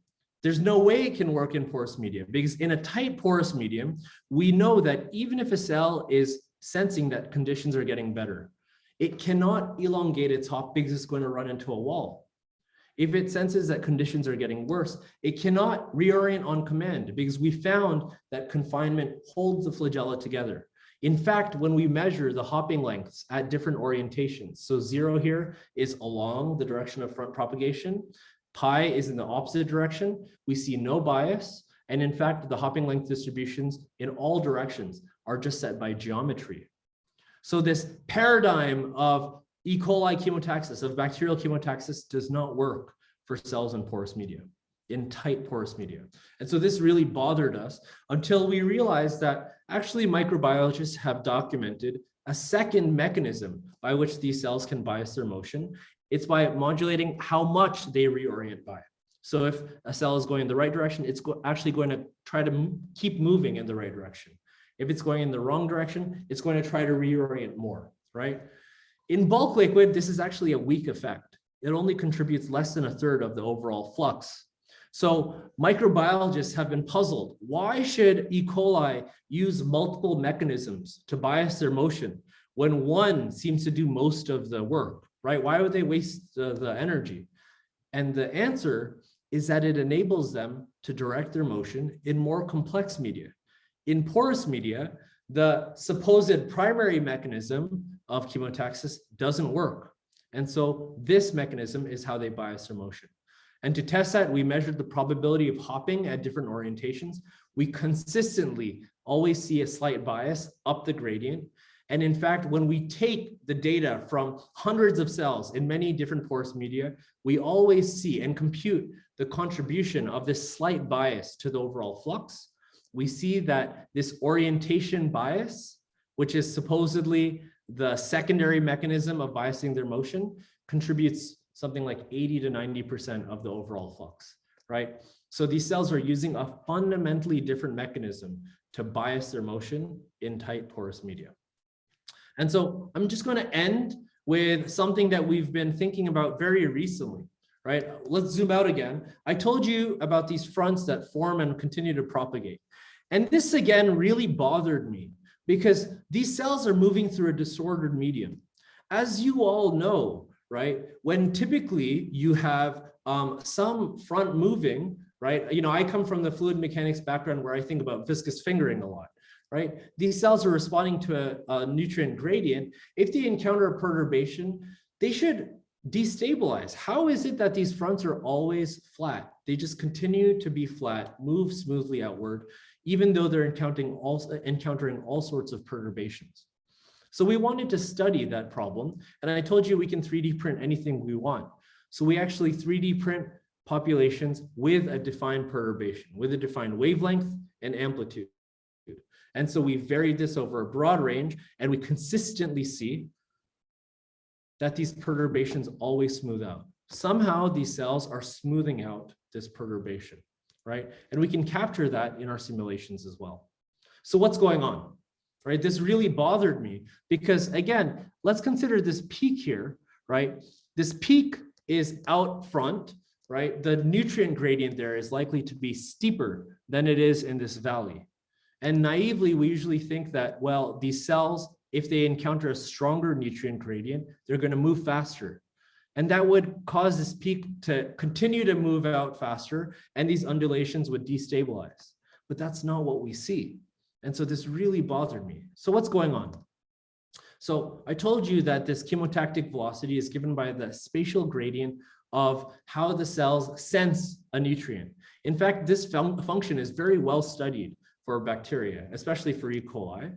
There's no way it can work in porous media, because in a tight porous medium, we know that even if a cell is sensing that conditions are getting better, it cannot elongate its hop because it's going to run into a wall. If it senses that conditions are getting worse, it cannot reorient on command, because we found that confinement holds the flagella together. In fact, when we measure the hopping lengths at different orientations, so 0 here is along the direction of front propagation, pi is in the opposite direction, we see no bias. And in fact, the hopping length distributions in all directions are just set by geometry. So this paradigm of E. coli chemotaxis, of bacterial chemotaxis, does not work for cells in porous media, in tight porous media. And so this really bothered us until we realized that actually microbiologists have documented a second mechanism by which these cells can bias their motion. It's by modulating how much they reorient by. So if a cell is going in the right direction, it's actually going to try to keep moving in the right direction. If it's going in the wrong direction, it's going to try to reorient more, right? In bulk liquid, this is actually a weak effect. It only contributes less than 1/3 of the overall flux. So microbiologists have been puzzled. Why should E. coli use multiple mechanisms to bias their motion when one seems to do most of the work, right? Why would they waste the energy? And the answer is that it enables them to direct their motion in more complex media. In porous media, the supposed primary mechanism of chemotaxis doesn't work. And so this mechanism is how they bias their motion. And to test that, we measured the probability of hopping at different orientations. We consistently always see a slight bias up the gradient. And in fact, when we take the data from hundreds of cells in many different porous media, we always see and compute the contribution of this slight bias to the overall flux. We see that this orientation bias, which is supposedly the secondary mechanism of biasing their motion, contributes something like 80 to 90% of the overall flux, right? So these cells are using a fundamentally different mechanism to bias their motion in tight porous media. And so I'm just going to end with something that we've been thinking about very recently, right? Let's zoom out again. I told you about these fronts that form and continue to propagate. And this again really bothered me because these cells are moving through a disordered medium. As you all know, right, when typically you have some front moving, right? You know, I come from the fluid mechanics background where I think about viscous fingering a lot, right? These cells are responding to a nutrient gradient. If they encounter a perturbation, they should destabilize. How is it that these fronts are always flat? They just continue to be flat, move smoothly outward, even though they're encountering all sorts of perturbations. So we wanted to study that problem. And I told you we can 3D print anything we want. So we actually 3D print populations with a defined perturbation, with a defined wavelength and amplitude. And so we varied this over a broad range, and we consistently see that these perturbations always smooth out. Somehow these cells are smoothing out this perturbation, right? And we can capture that in our simulations as well. So what's going on, right? This really bothered me because, again, let's consider this peak here, right? This peak is out front, right? The nutrient gradient there is likely to be steeper than it is in this valley. And naively, we usually think that, well, these cells if they encounter a stronger nutrient gradient, they're going to move faster. And that would cause this peak to continue to move out faster, and these undulations would destabilize. But that's not what we see. And so this really bothered me. So what's going on? So I told you that this chemotactic velocity is given by the spatial gradient of how the cells sense a nutrient. In fact, this function is very well studied for bacteria, especially for E. coli.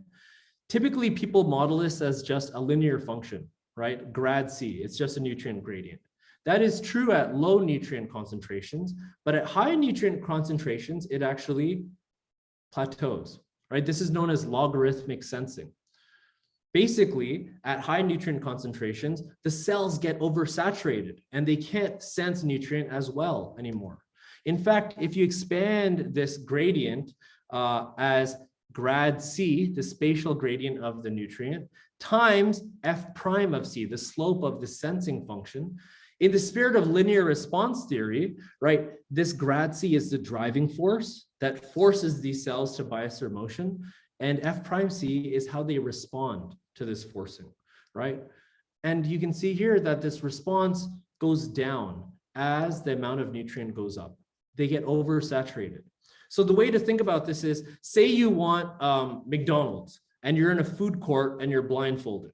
Typically, people model this as just a linear function, right? Grad C, it's just a nutrient gradient. That is true at low nutrient concentrations, but at high nutrient concentrations, it actually plateaus, right? This is known as logarithmic sensing. Basically, at high nutrient concentrations, the cells get oversaturated and they can't sense nutrient as well anymore. In fact, if you expand this gradient as grad C, the spatial gradient of the nutrient, times f prime of C, the slope of the sensing function, in the spirit of linear response theory, right, this grad C is the driving force that forces these cells to bias their motion, and f prime C is how they respond to this forcing, right? And you can see here that this response goes down as the amount of nutrient goes up. They get oversaturated. So the way to think about this is, say you want McDonald's and you're in a food court and you're blindfolded.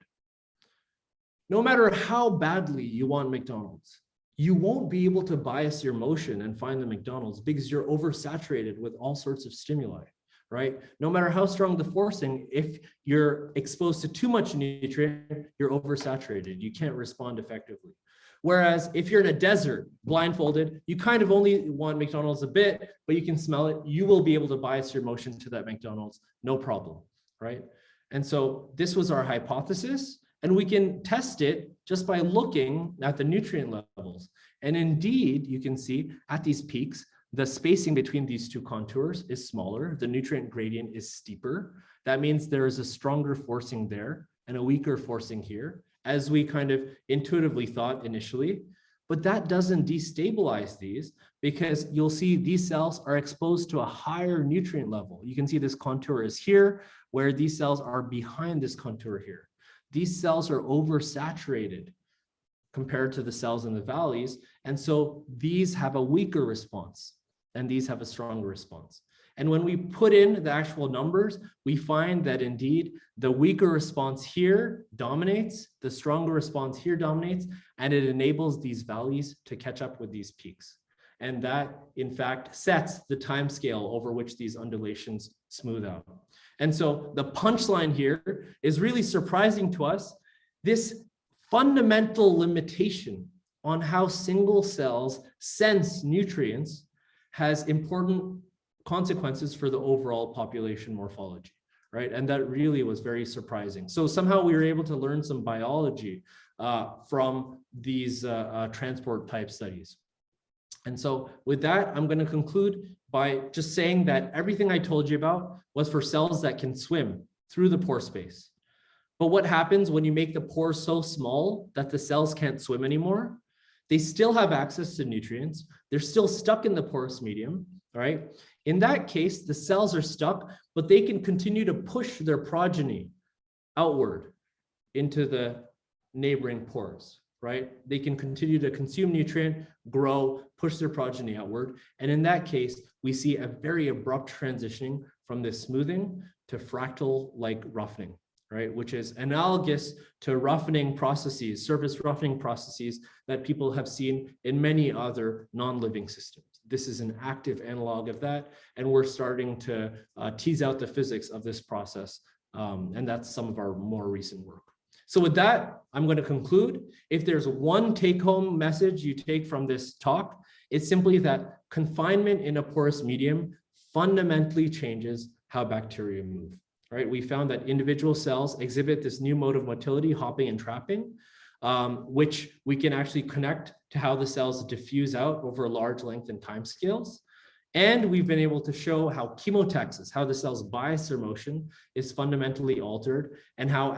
No matter how badly you want McDonald's, you won't be able to bias your motion and find the McDonald's because you're oversaturated with all sorts of stimuli, right? No matter how strong the forcing, if you're exposed to too much nutrient, you're oversaturated. You can't respond effectively. Whereas if you're in a desert, blindfolded, you kind of only want McDonald's a bit, but you can smell it. You will be able to bias your motion to that McDonald's, no problem, right? And so this was our hypothesis, and we can test it just by looking at the nutrient levels. And indeed, you can see at these peaks, the spacing between these two contours is smaller. The nutrient gradient is steeper. That means there is a stronger forcing there and a weaker forcing here, as we kind of intuitively thought initially. But that doesn't destabilize these, because you'll see these cells are exposed to a higher nutrient level. You can see this contour is here, where these cells are behind this contour here. These cells are oversaturated compared to the cells in the valleys. And so these have a weaker response and these have a stronger response. And when we put in the actual numbers, we find that indeed the weaker response here dominates, the stronger response here dominates, and it enables these valleys to catch up with these peaks. And that, in fact, sets the time scale over which these undulations smooth out. And so the punchline here is really surprising to us. This fundamental limitation on how single cells sense nutrients has important consequences for the overall population morphology, right? And that really was very surprising. So somehow we were able to learn some biology from these transport type studies. And so with that, I'm going to conclude by just saying that everything I told you about was for cells that can swim through the pore space. But what happens when you make the pores so small that the cells can't swim anymore? They still have access to nutrients. They're still stuck in the porous medium, right? In that case, the cells are stuck, but they can continue to push their progeny outward into the neighboring pores, right? They can continue to consume nutrient, grow, push their progeny outward. And in that case, we see a very abrupt transitioning from this smoothing to fractal-like roughening, right? Which is analogous to roughening processes, surface roughening processes that people have seen in many other non-living systems. This is an active analog of that, and we're starting to tease out the physics of this process, and that's some of our more recent work. So with that, I'm going to conclude. If there's one take-home message you take from this talk, it's simply that confinement in a porous medium fundamentally changes how bacteria move. Right? We found that individual cells exhibit this new mode of motility, hopping and trapping, which we can actually connect to how the cells diffuse out over large length and time scales. And we've been able to show how chemotaxis, how the cell's bias or motion is fundamentally altered, and how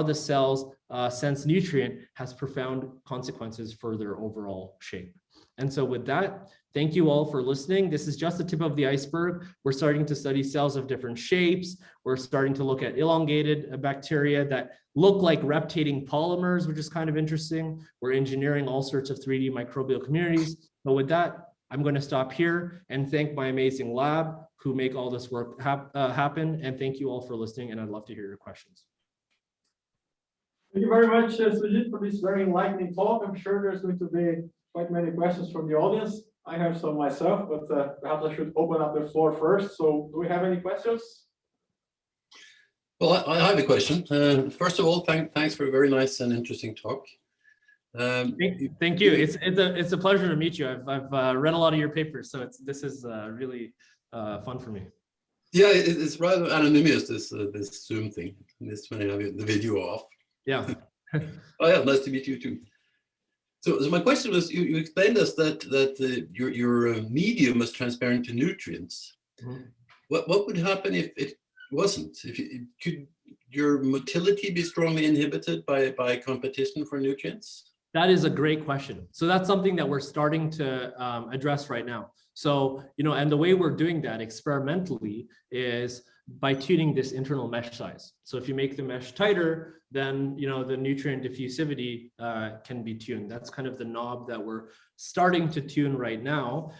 the cells sense nutrient has profound consequences for their overall shape. And so with that, thank you all for listening. This is just the tip of the iceberg. We're starting to study cells of different shapes. We're starting to look at elongated bacteria that look like reptating polymers, which is kind of interesting. We're engineering all sorts of 3D microbial communities. But with that, I'm going to stop here and thank my amazing lab who make all this work happen. And thank you all for listening. And I'd love to hear your questions. Thank you very much, Sujit, for this very enlightening talk. I'm sure there's going to be quite many questions from the audience. I have some myself, but perhaps I should open up the floor first. So do we have any questions? Well, I have a question. First of all, thanks for a very nice and interesting talk. Thank you. It's a pleasure to meet you. I've read a lot of your papers, so this is really fun for me. Yeah, it's rather anonymous, this Zoom thing. This when I have the video off. Yeah. Oh yeah, nice to meet you too. So my question was, you explained us that your medium was transparent to nutrients. Mm-hmm. What would happen if it wasn't? Could your motility be strongly inhibited by competition for nutrients? That is a great question. So that's something that we're starting to address right now. So, and the way we're doing that experimentally is by tuning this internal mesh size. So if you make the mesh tighter, then, the nutrient diffusivity can be tuned. That's kind of the knob that we're starting to tune right now.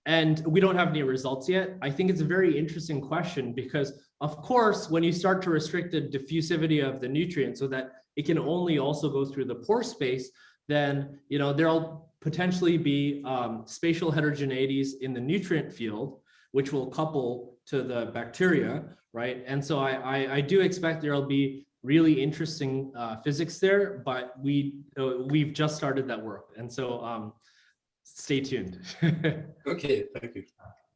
And we don't have any results yet. I think it's a very interesting question because, of course, when you start to restrict the diffusivity of the nutrient so that it can only also go through the pore space, then there'll potentially be spatial heterogeneities in the nutrient field, which will couple to the bacteria, right? And so I do expect there'll be really interesting physics there, but we've just started that work, and so stay tuned. Okay, thank you.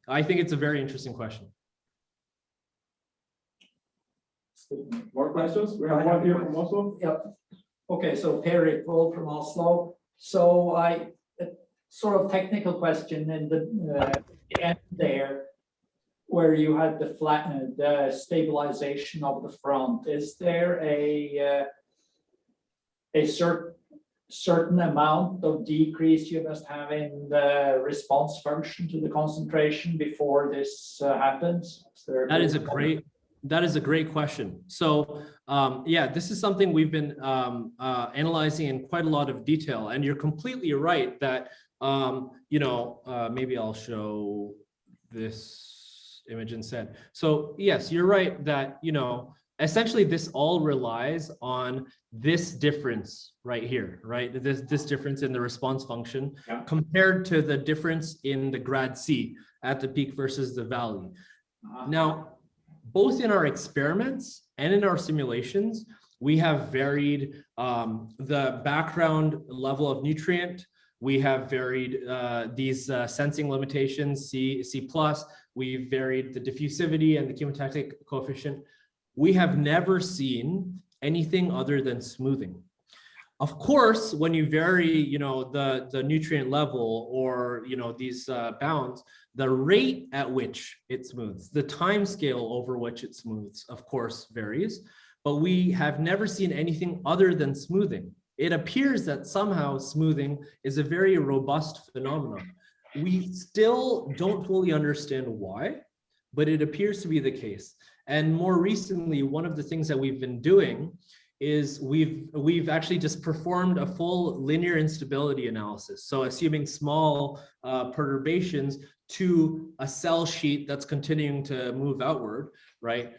I think it's a very interesting question. More questions? We have one here from Oslo. Yep. Okay, so Perry Paul from Oslo. So a sort of technical question in the end there, where you had the stabilization of the front. Is there a certain amount of decrease you must have in the response function to the concentration before this happens? That is a great question. So yeah, this is something we've been analyzing in quite a lot of detail, and you're completely right that maybe I'll show this image instead. So yes, you're right that essentially this all relies on this difference right here, right? This difference in the response function compared to the difference in the grad C at the peak versus the valley. Now, both in our experiments and in our simulations, we have varied the background level of nutrient. We have varied these sensing limitations, C+. We've varied the diffusivity and the chemotactic coefficient. We have never seen anything other than smoothing. Of course, when you vary, the nutrient level or, these bounds, the rate at which it smooths, the time scale over which it smooths, of course, varies, but we have never seen anything other than smoothing. It appears that somehow smoothing is a very robust phenomenon. We still don't fully understand why, but it appears to be the case. And more recently, one of the things that we've been doing is we've actually just performed a full linear instability analysis. So assuming small perturbations to a cell sheet that's continuing to move outward, right?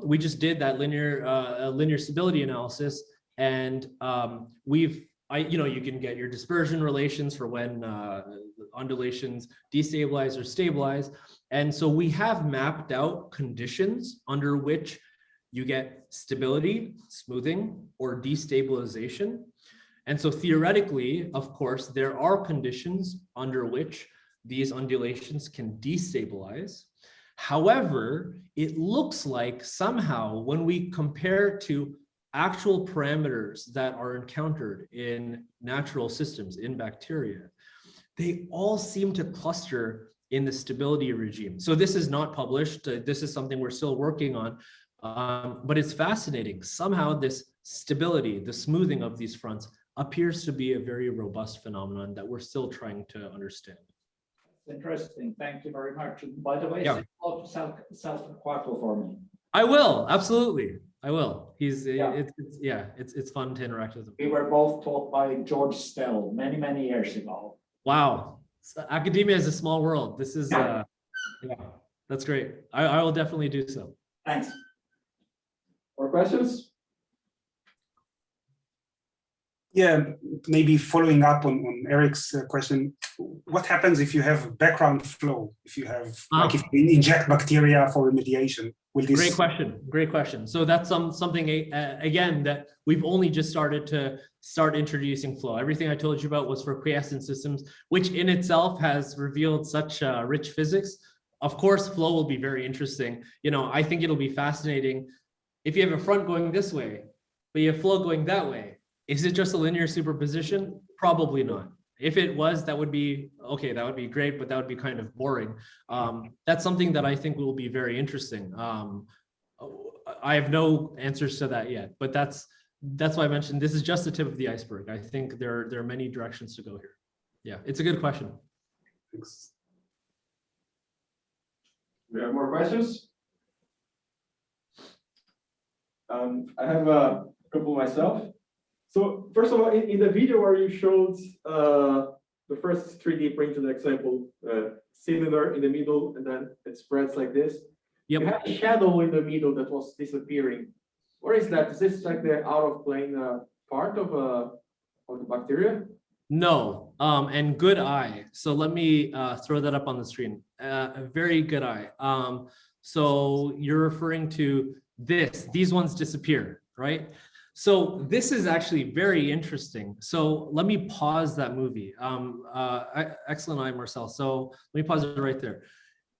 We just did that linear stability analysis, and you can get your dispersion relations for when undulations destabilize or stabilize. And so we have mapped out conditions under which you get stability, smoothing, or destabilization. And so theoretically, of course, there are conditions under which these undulations can destabilize. However, it looks like somehow when we compare to actual parameters that are encountered in natural systems, in bacteria, they all seem to cluster in the stability regime. So this is not published. This is something we're still working on, but it's fascinating. Somehow this stability, the smoothing of these fronts appears to be a very robust phenomenon that we're still trying to understand. Interesting. Thank you very much. And by the way, Yeah. self-quartal for me. I will, absolutely. I will. He's Yeah. It's fun to interact with him. We were both taught by George Stell many years ago. Wow. So academia is a small world. This is yeah, that's great. I will definitely do so. Thanks. More questions? Yeah, maybe following up on Eric's question, what happens if you have background flow? If you have, like, if you inject bacteria for remediation, will this? Great question. Great question. So that's something again that we've only just started to introducing flow. Everything I told you about was for quiescent systems, which in itself has revealed such rich physics. Of course, flow will be very interesting. You know, I think it'll be fascinating if you have a front going this way, but you have flow going that way. Is it just a linear superposition? Probably not. If it was, that would be okay. That would be great, but that would be kind of boring. That's something that I think will be very interesting. I have no answers to that yet, but that's why I mentioned this is just the tip of the iceberg. I think there are many directions to go here. Yeah, it's a good question. Thanks. We have more questions? I have a couple myself. So first of all, in the video where you showed the first 3D printed example, cylinder in the middle, and then it spreads like this. Yep. You have a shadow in the middle that was disappearing. What is that? Is this like the out of plane part of the bacteria? No, and good eye. So let me throw that up on the screen. A very good eye. So you're referring to these ones disappear, right? So this is actually very interesting. So let me pause that movie. Excellent eye, Marcel. So let me pause it right there.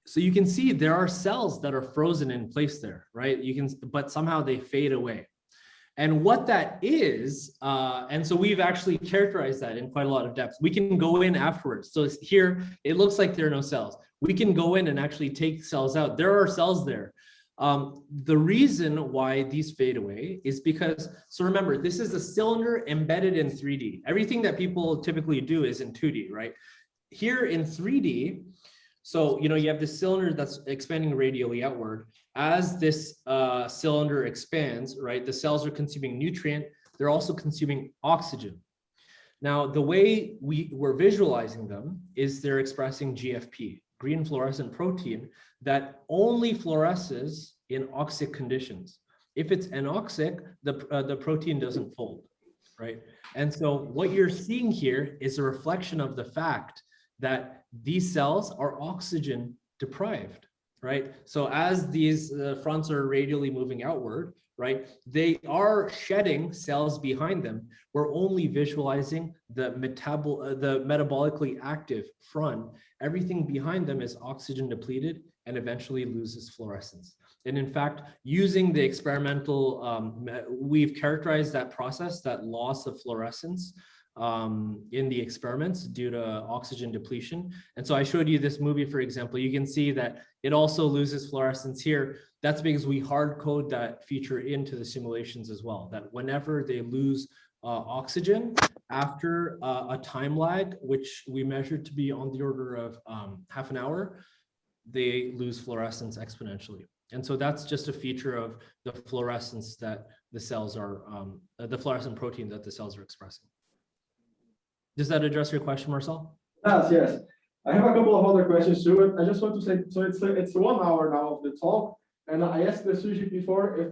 So you can see there are cells that are frozen in place there, right? But somehow they fade away. And what that is, and so we've actually characterized that in quite a lot of depth. We can go in afterwards. So here, it looks like there are no cells. We can go in and actually take cells out. There are cells there. The reason why these fade away is because, so remember, this is a cylinder embedded in 3D. Everything that people typically do is in 2D, right? Here in 3D, so, you know, you have this cylinder that's expanding radially outward. As this cylinder expands, right, the cells are consuming nutrient. They're also consuming oxygen. Now, the way we're visualizing them is they're expressing GFP, green fluorescent protein, that only fluoresces in oxic conditions. If it's anoxic, the protein doesn't fold, right? And so what you're seeing here is a reflection of the fact that these cells are oxygen deprived, right? So as these fronts are radially moving outward, right, they are shedding cells behind them. We're only visualizing the metabolically active front. Everything behind them is oxygen depleted and eventually loses fluorescence. And in fact, using the experimental, we've characterized that process, that loss of fluorescence in the experiments due to oxygen depletion. And so I showed you this movie, for example. You can see that it also loses fluorescence here. That's because we hard code that feature into the simulations as well, that whenever they lose oxygen after a time lag, which we measured to be on the order of half an hour, they lose fluorescence exponentially. And so that's just a feature of the fluorescence that the cells are, the fluorescent protein that the cells are expressing. Does that address your question, Marcel? Yes. I have a couple of other questions too. I just want to say, so it's 1 hour now of the talk, and I asked the Sujit before if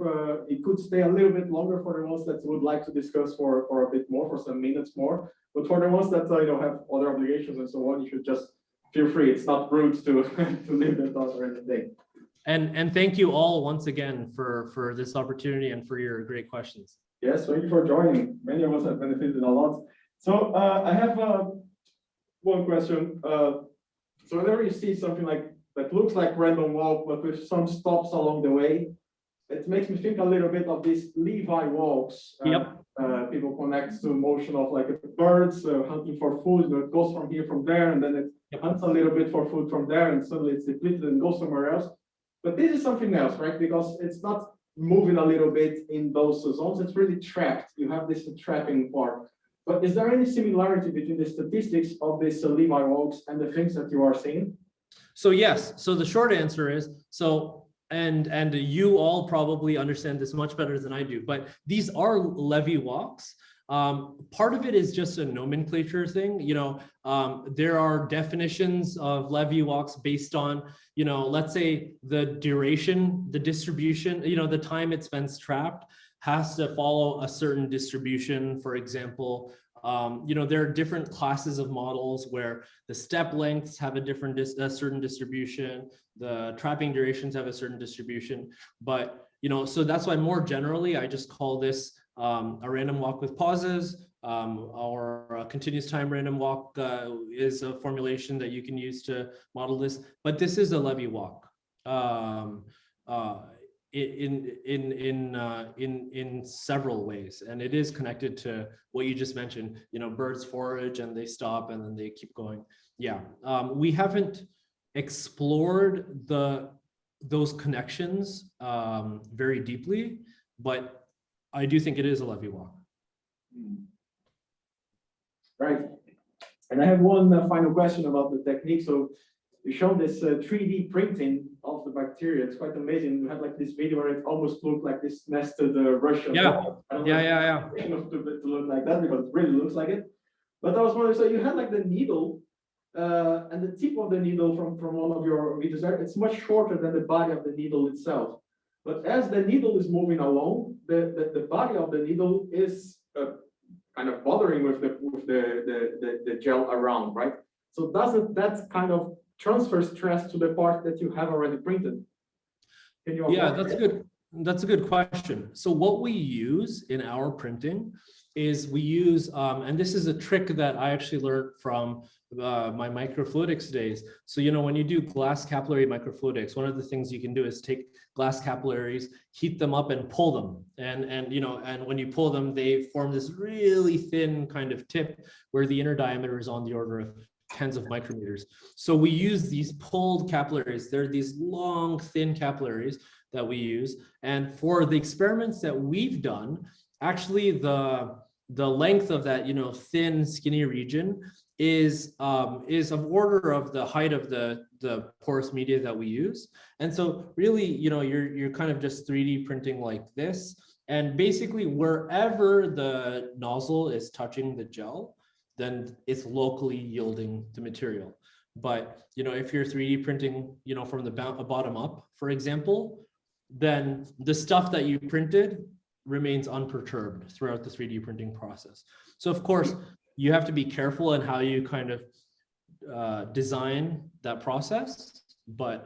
it could stay a little bit longer for the ones that would like to discuss for a bit more, for some minutes more. But for the ones that have other obligations and so on, you should just feel free. It's not rude to to leave the talk or anything. And thank you all once again for this opportunity and for your great questions. Yes, thank you for joining. Many of us have benefited a lot. So I have one question. So whenever you see something like that looks like random walk, but with some stops along the way, it makes me think a little bit of these Levi walks. Yep. People connect to motion of like birds hunting for food that goes from here, from there, and then it hunts a little bit for food from there, and suddenly it's depleted and goes somewhere else. But this is something else, right? Because it's not moving a little bit in those zones, it's really trapped. You have this trapping part. But is there any similarity between the statistics of these Levi walks and the things that you are seeing? So yes, so the short answer is, and you all probably understand this much better than I do, but these are levee walks. Part of it is just a nomenclature thing. There are definitions of levee walks based on, let's say the duration, the distribution, the time it spends trapped has to follow a certain distribution. For example, there are different classes of models where the step lengths have a certain distribution, the trapping durations have a certain distribution, but so that's why more generally I just call this a random walk with pauses, or a continuous time random walk is a formulation that you can use to model this, but this is a levee walk in several ways, and it is connected to what you just mentioned. Birds forage and they stop and then they keep going. Yeah, we haven't explored those connections very deeply, but I do think it is a levee walk. Right. And I have one final question about the technique. So you showed this 3D printing of the bacteria. It's quite amazing. You had like this video where it almost looked like this nested Russian. Yeah. Yeah. To look like that, because it really looks like it. But I was wondering, so you had like the needle and the tip of the needle from one of your videos there, it's much shorter than the body of the needle itself. But as the needle is moving along, the body of the needle is kind of bothering with the gel around, right? So doesn't that kind of transfer stress to the part that you have already printed? Can you? Yeah, that's good. That's a good question. So what we use in our printing is we use, and this is a trick that I actually learned from my microfluidics days. So, when you do glass capillary microfluidics, one of the things you can do is take glass capillaries, heat them up and pull them. And when you pull them, they form this really thin kind of tip where the inner diameter is on the order of tens of micrometers. So we use these pulled capillaries. They're these long, thin capillaries that we use. And for the experiments that we've done, actually the length of that, thin, skinny region is of order of the height of the porous media that we use. And so really, you're kind of just 3D printing like this. And basically wherever the nozzle is touching the gel, then it's locally yielding the material. But, if you're 3D printing, from the bottom up, for example, then the stuff that you printed remains unperturbed throughout the 3D printing process. So of course, you have to be careful in how you kind of design that process. But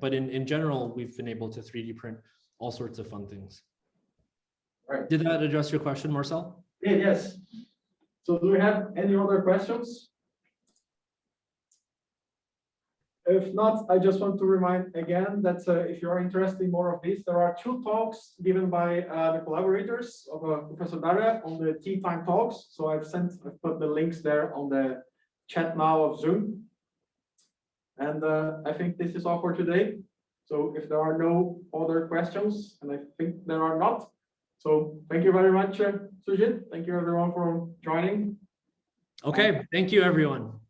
but in general, we've been able to 3D print all sorts of fun things. Right. Did that address your question, Marcel? Yeah, yes. So do we have any other questions? If not, I just want to remind again that if you are interested in more of this, there are 2 talks given by the collaborators of Professor Datta on the tea time talks. So I've put the links there on the chat now of Zoom. And I think this is all for today. So if there are no other questions, and I think there are not, so thank you very much, Sujit. Thank you everyone for joining. Okay, thank you everyone.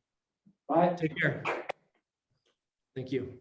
Bye. Take care. Thank you.